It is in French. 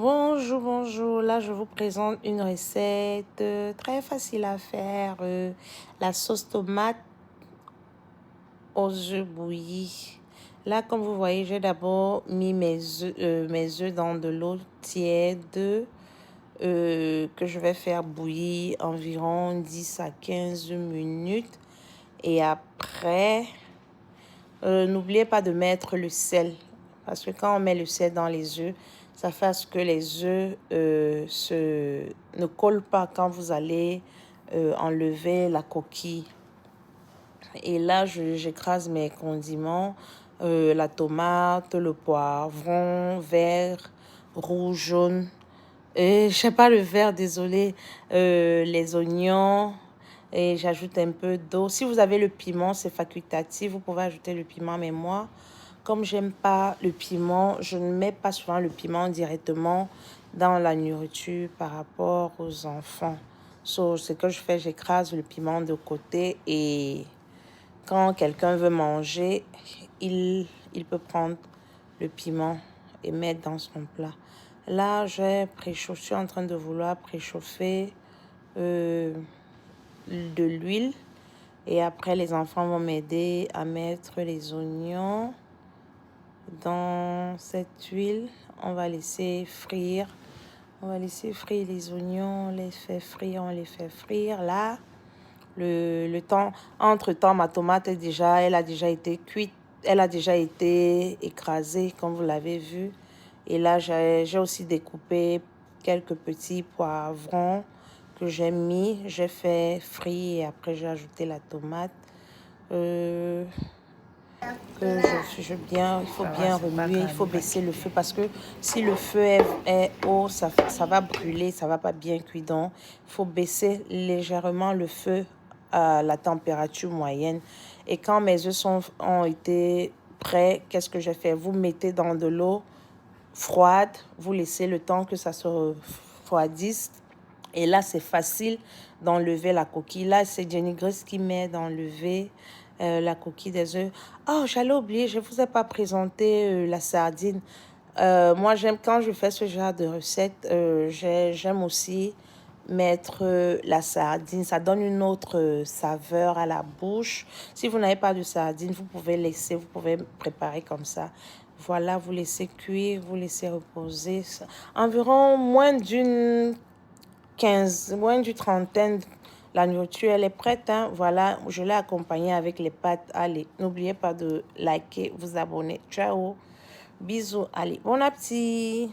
Bonjour, bonjour. Là, je vous présente une recette très facile à faire. La sauce tomate aux œufs bouillis. Là, comme vous voyez, j'ai d'abord mis mes œufs dans de l'eau tiède que je vais faire bouillir environ 10 à 15 minutes. Et après, n'oubliez pas de mettre le sel. Parce que quand on met le sel dans les œufs, ça fait à ce que les œufs ne collent pas quand vous allez enlever la coquille. Et là, j'écrase mes condiments, la tomate, le poivron, vert, rouge, jaune. Et je sais pas le vert, désolé. Les oignons. Et j'ajoute un peu d'eau. Si vous avez le piment, c'est facultatif. Vous pouvez ajouter le piment. Mais moi, comme j'aime pas le piment, je ne mets pas souvent le piment directement dans la nourriture par rapport aux enfants. Ce que je fais, j'écrase le piment de côté et quand quelqu'un veut manger, il peut prendre le piment et mettre dans son plat. Là, je suis en train de vouloir préchauffer de l'huile. Et après, les enfants vont m'aider à mettre les oignons dans cette huile. On va laisser frire. On va laisser frire les oignons. On les fait frire, on les fait frire. Là, le temps, entre-temps, ma tomate elle a déjà été cuite. Elle a déjà été écrasée, comme vous l'avez vu. Et là, j'ai aussi découpé quelques petits poivrons que j'ai mis. J'ai fait frire et après, j'ai ajouté la tomate. Il faut bien remuer, il faut baisser le feu parce que si le feu est haut, ça va brûler, ça va pas bien cuire. Donc, il faut baisser légèrement le feu à la température moyenne. Et quand mes œufs ont été prêts, qu'est-ce que j'ai fait? Vous mettez dans de l'eau froide, vous laissez le temps que ça se refroidisse. Et là, c'est facile d'enlever la coquille. Là, c'est Jenny Grace qui m'aide à enlever la coquille des œufs. Oh, j'allais oublier, je ne vous ai pas présenté la sardine. Moi, quand je fais ce genre de recette, j'aime aussi mettre la sardine. Ça donne une autre saveur à la bouche. Si vous n'avez pas de sardine, vous pouvez préparer comme ça. Voilà, vous laissez cuire, vous laissez reposer. Environ moins d'une trentaine. La nourriture, elle est prête. Hein? Voilà, je l'ai accompagnée avec les pâtes. Allez, n'oubliez pas de liker, vous abonner. Ciao, bisous. Allez, bon appétit.